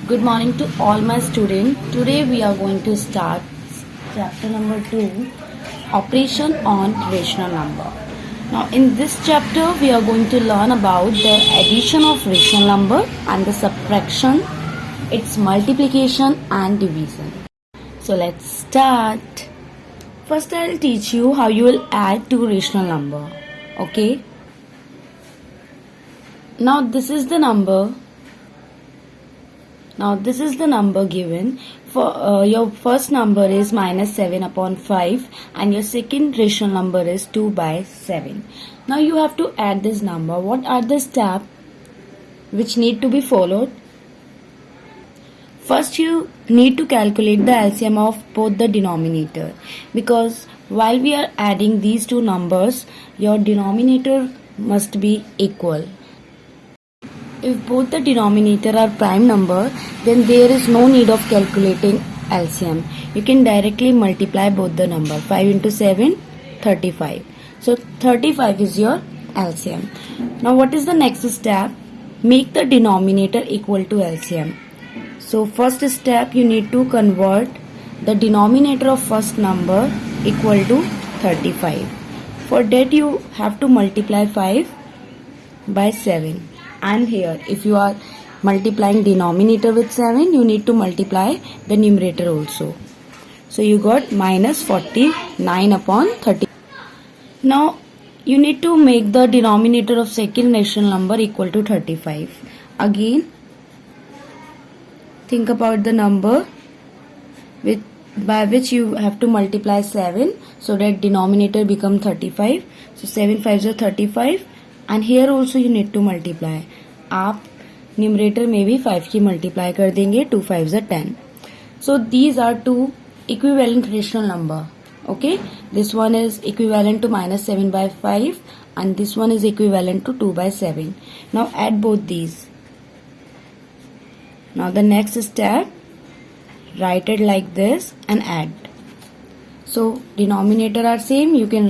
Good morning to all my students. Today we are going to start chapter number 2, operation on rational number. Now in this chapter we are going to learn about the addition of rational number and the subtraction, its multiplication and division. So let's start. First I'll teach you how you will add two rational number. Okay. Now this is the number given. For your first number is minus 7 upon 5 and your second rational number is 2 by 7. Now you have to add this number. What are the steps which need to be followed? First you need to calculate the LCM of both the denominator, because while we are adding these two numbers, your denominator must be equal. If both the denominator are prime number, then there is no need of calculating LCM. You can directly multiply both the number. 5 into 7, 35. So 35 is your LCM. Now what is the next step? Make the denominator equal to LCM. So first step, you need to convert the denominator of first number equal to 35. For that you have to multiply 5 by 7. And here if you are multiplying denominator with 7, you need to multiply the numerator also. So you got minus 49 upon 30. Now you need to make the denominator of second rational number equal to 35. Again think about the number by which you have to multiply 7 so that denominator become 35. So 7 5s are 35. And here also you need to multiply. आप numerator में भी 5 की multiply कर देंगे. 2 5s are 10. So these are two equivalent rational number. Okay, this one is equivalent to minus 7 by 5 and this one is equivalent to 2 by 7. Now add both these. Now the next step, write it like this and add. So denominator are same. You can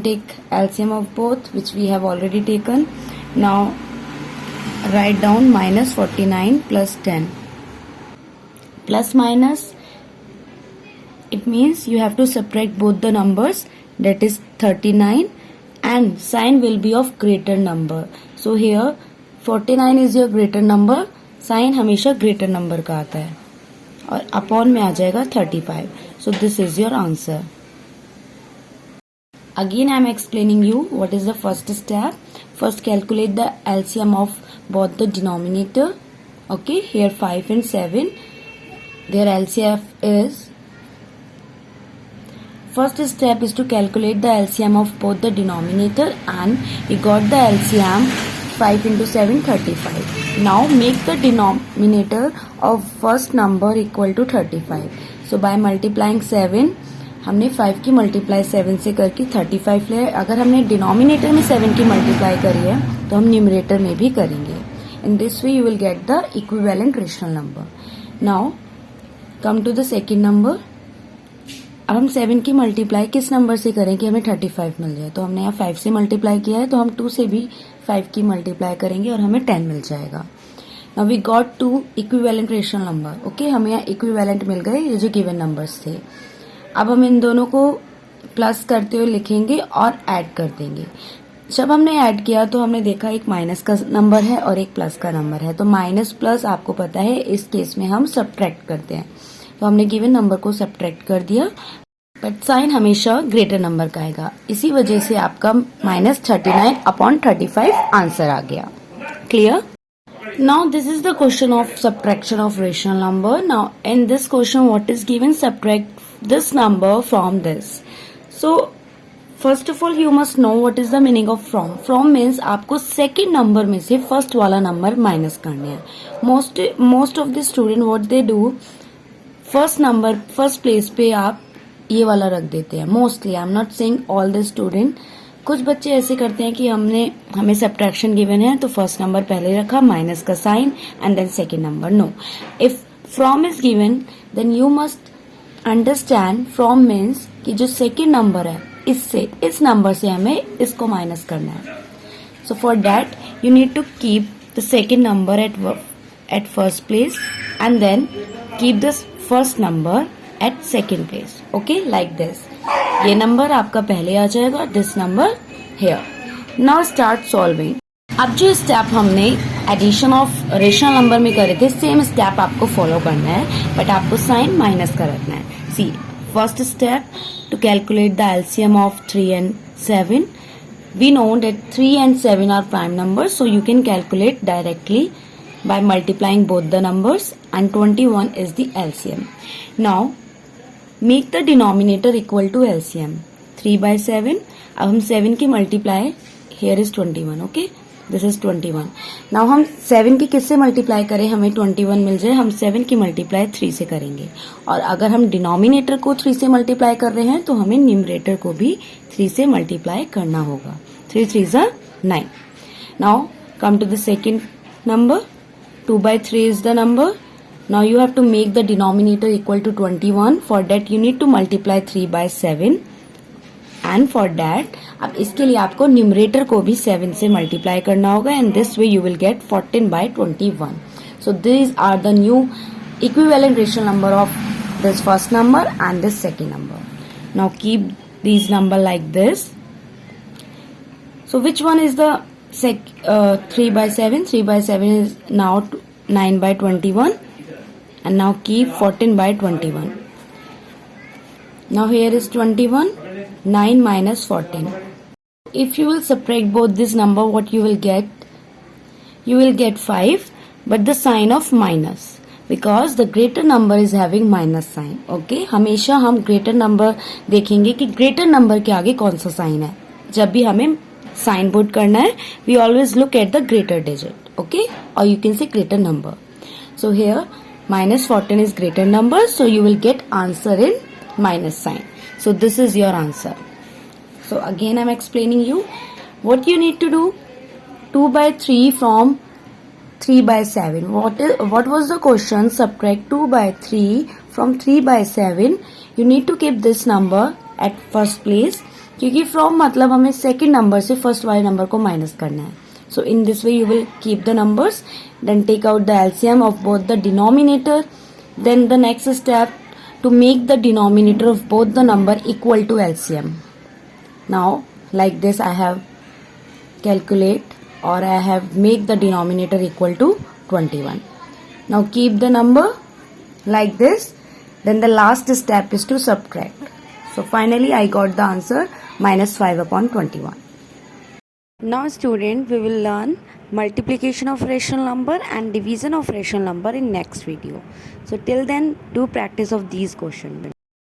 take LCM of both, which we have already taken. Now write down minus 49 plus 10. Plus minus, it means you have to subtract both the numbers, that is 39, and sign will be of greater number. So here 49 is your greater number, sign हमेशा greater number का आता है और upon में आ जाएगा 35. So this is your answer. Again I am explaining you what is the first step. First calculate the LCM of both the denominator. Okay, here 5 and 7, their LCM is, first step is to calculate the LCM of both the denominator and we got the LCM 5 into 7 35. Now make the denominator of first number equal to 35. So by multiplying 7, हमने 5 की multiply 7 से करके 35 ले. अगर हमने denominator में 7 की multiply करी है तो हम न्यूमरेटर में भी करेंगे. In this way you will get the equivalent rational number. Now come to the second number. अब हम 7 की मल्टीप्लाई किस नंबर से करें कि हमें 35 मिल जाए. तो हमने यहाँ 5 से मल्टीप्लाई किया है तो हम 2 से भी 5 की मल्टीप्लाई करेंगे और हमें 10 मिल जाएगा. Now we got 2 equivalent rational number. Okay, हमें यहाँ इक्विवेलेंट मिल गए, ये जो गिवन नंबर्स थे. अब हम इन दोनों को प्लस करते हुए लिखेंगे और ऐड कर देंगे. जब हमने ऐड किया तो हमने देखा एक माइनस का नंबर है और एक प्लस का नंबर है. तो माइनस प्लस आपको पता है इस केस में हम सब्ट्रैक्ट करते हैं. तो हमने गिवन नंबर को सब्ट्रैक्ट कर दिया, बट साइन हमेशा ग्रेटर नंबर का आएगा. इसी वजह से आपका माइनस 39 अपॉन 35 आंसर आ गया. Clear? Now this is the question of subtraction of rational number. Now in this question what is given? Subtract this number from this. So first of all you must know what is the meaning of from. From means आपको second number में से first वाला number minus करना है. Most of the student what they do, first place पे आप ये वाला रख देते हैं. Mostly I am not saying all the student. कुछ बच्चे ऐसे करते हैं कि हमें सब्ट्रैक्शन गिवन है तो फर्स्ट नंबर पहले रखा, माइनस का sign and then second number. No, if from is given then you must understand from means कि जो सेकेंड नंबर है इस नंबर से हमें इसको माइनस करना है. So for that you need to keep the second number at first place and then keep this first number at second place. Okay, like this. ये नंबर आपका पहले आ जाएगा, this number here. Now start solving. अब जो step हमने addition of rational number में करे थे, सेम स्टेप आपको फॉलो करना है, बट आपको साइन माइनस का रखना है. See, first step to calculate the LCM of 3 and 7. We know that 3 and 7 are prime numbers, so you can calculate directly by multiplying both the numbers, and 21 is the LCM. Now make the denominator equal to LCM. 3 by 7. अब हम 7 की multiply, here is 21. Okay, this is 21. Now हम 7 की किससे multiply करें, हमें 21 मिल जाए, हम 7 की multiply 3 से करेंगे. और अगर हम डिनोमिनेटर को 3 से मल्टीप्लाई कर रहे हैं तो हमें न्यूमरेटर को भी 3 से मल्टीप्लाई करना होगा. 3 3s are 9. Now come to the second number. 2 by 3 is the number. Now you have to make the denominator equal to 21. For that you need to multiply 3 by 7. And for that, अब इसके लिए आपको numerator को भी 7 से multiply करना होगा, and this way you will get 14 by 21. So these are the new equivalent rational number of this first number and this second number. Now keep these number like this. So which one is the 3 by 7? 3 by 7 is now 9 by 21, and now keep 14 by 21. Now here is 21, 9 minus 14. If you will subtract both this number, what you will get? You will get 5, but the sign of minus, because the greater number is having minus sign. Okay, हमेशा हम greater number देखेंगे कि greater number के आगे कौन सा sign है. जब भी हमें sign put करना है, we always look at the greater digit. Okay, or you can say greater number. So here minus 14 is greater number, so you will get answer in minus sign. So this is your answer. So again I'm explaining you what you need to do. 2 by 3 from 3 by 7. What was the question? Subtract 2 by 3 from 3 by 7. You need to keep this number at first place, क्योंकि from मतलब हमें second number से first वाले number को minus करना है. So in this way you will keep the numbers, then take out the LCM of both the denominator. Then the next step, to make the denominator of both the number equal to LCM. Now like this I have calculate, or I have make the denominator equal to 21. Now keep the number like this. Then the last step is to subtract. So finally I got the answer minus 5 upon 21. Now student, we will learn multiplication of rational number and division of rational number in next video. So till then, do practice of these questions.